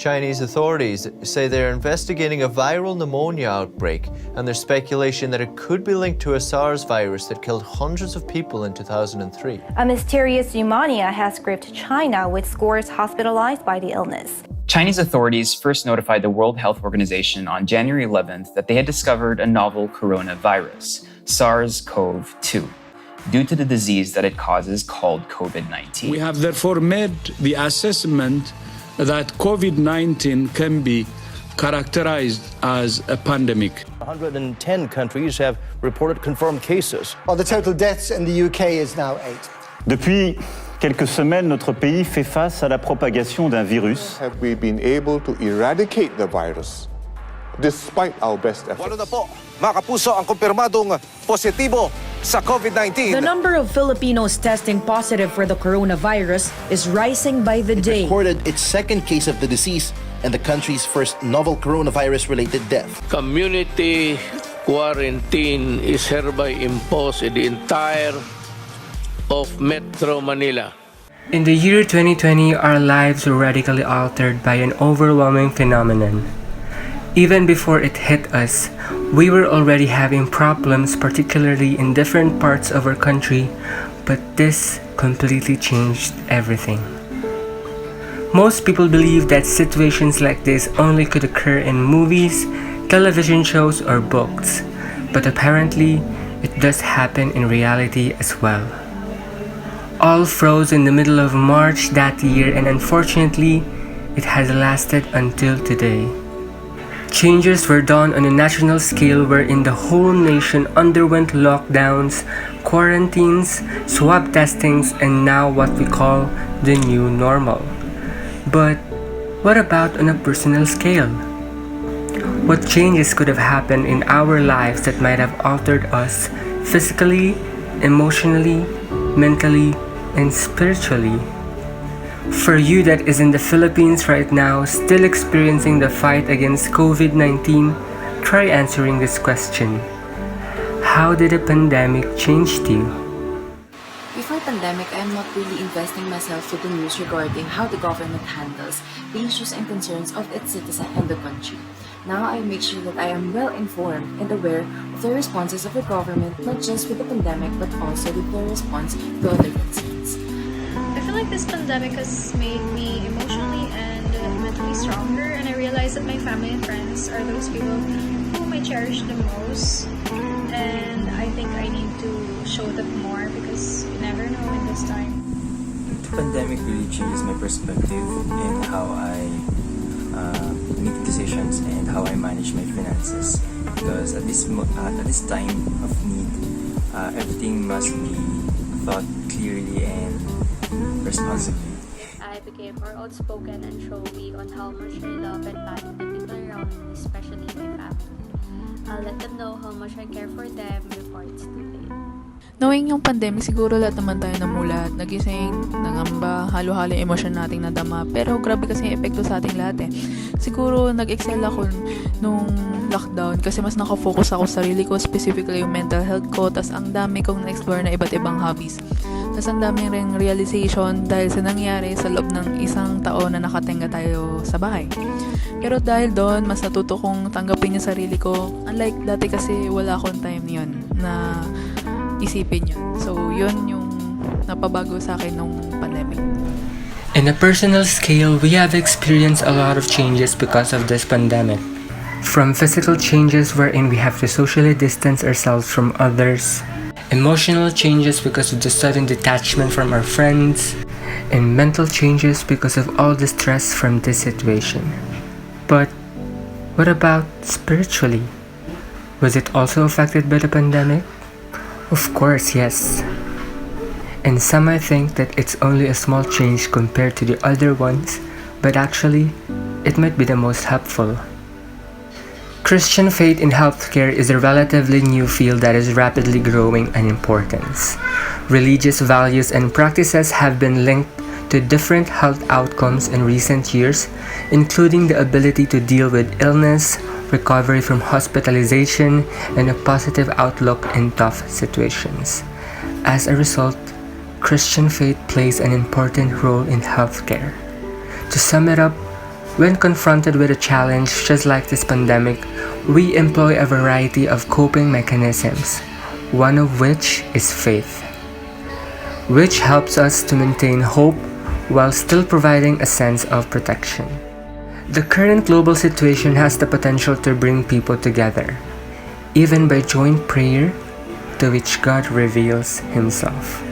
Chinese authorities say they're investigating a viral pneumonia outbreak, and there's speculation that it could be linked to a SARS virus that killed hundreds of people in 2003. A mysterious pneumonia has gripped China, with scores hospitalized by the illness. Chinese authorities first notified the World Health Organization on January 11th that they had discovered a novel coronavirus, SARS-CoV-2, due to the disease that it causes called COVID-19. We have therefore made the assessment that COVID-19 can be characterized as a pandemic. 110 countries have reported confirmed cases. Well, the total deaths in the UK is now 8. Depuis quelques semaines, notre pays fait face à la propagation d'un virus. Have we been able to eradicate the virus despite our best efforts? Walo na po, mga kapuso, ang kumpirmadong positibo sa COVID-19. The number of Filipinos testing positive for the coronavirus is rising by the day. It recorded its second case of the disease and the country's first novel coronavirus-related death. Community quarantine is hereby imposed in the entire of Metro Manila. In the year 2020, our lives were radically altered by an overwhelming phenomenon. Even before it hit us, we were already having problems, particularly in different parts of our country, but this completely changed everything. Most people believe that situations like this only could occur in movies, television shows, or books, but apparently it does happen in reality as well. All froze in the middle of March that year, and unfortunately, it has lasted until today. Changes were done on a national scale wherein the whole nation underwent lockdowns, quarantines, swab testings, and now what we call the new normal. But what about on a personal scale? What changes could have happened in our lives that might have altered us physically, emotionally, mentally, and spiritually? For you that is in the Philippines right now, still experiencing the fight against COVID-19, try answering this question. How did the pandemic change you? Before pandemic, I am not really investing myself to the news regarding how the government handles the issues and concerns of its citizens and the country. Now I make sure that I am well informed and aware of the responses of the government, not just with the pandemic, but also with their response to other concerns. I feel like this pandemic has made me emotionally and mentally stronger, and I realize that my family and friends are those people whom I cherish the most, and I think I need to show them more because you never know in this time. The pandemic really changes my perspective in how I make decisions and how I manage my finances, because at this time of need, everything must be thought clearly and responsibly. I became more outspoken and showy on how much I love and value the people around me, especially my family. I'll let them know how much I care for them before it's too late. Knowing yung pandemic, siguro lahat naman tayo namulat, nagising, nangamba, halo-halo yung emosyon nating nadama. Pero grabe kasi yung epekto sa ating lahat eh. Siguro nag-excel ako nung lockdown kasi mas nakafocus ako sa sarili ko, specifically yung mental health ko. Tas ang dami kong na-explore na iba't ibang hobbies. Tas ang dami ring realization dahil sa nangyari sa loob ng isang taon na nakatenga tayo sa bahay. Pero dahil doon, mas natuto kong tanggapin yung sarili ko. Unlike dati kasi wala akong time yun na isipin yun. So, yun yung napabago sa akin nung pandemic. In a personal scale, we have experienced a lot of changes because of this pandemic. From physical changes wherein we have to socially distance ourselves from others, emotional changes because of the sudden detachment from our friends, and mental changes because of all the stress from this situation. But what about spiritually? Was it also affected by the pandemic? Of course, yes. And some might think that it's only a small change compared to the other ones, but actually, it might be the most helpful. Christian faith in healthcare is a relatively new field that is rapidly growing in importance. Religious values and practices have been linked to different health outcomes in recent years, including the ability to deal with illness, recovery from hospitalization, and a positive outlook in tough situations. As a result, Christian faith plays an important role in healthcare. To sum it up, When confronted with a challenge just like this pandemic, we employ a variety of coping mechanisms, one of which is faith, which helps us to maintain hope while still providing a sense of protection. The current global situation has the potential to bring people together, even by joint prayer to which God reveals Himself.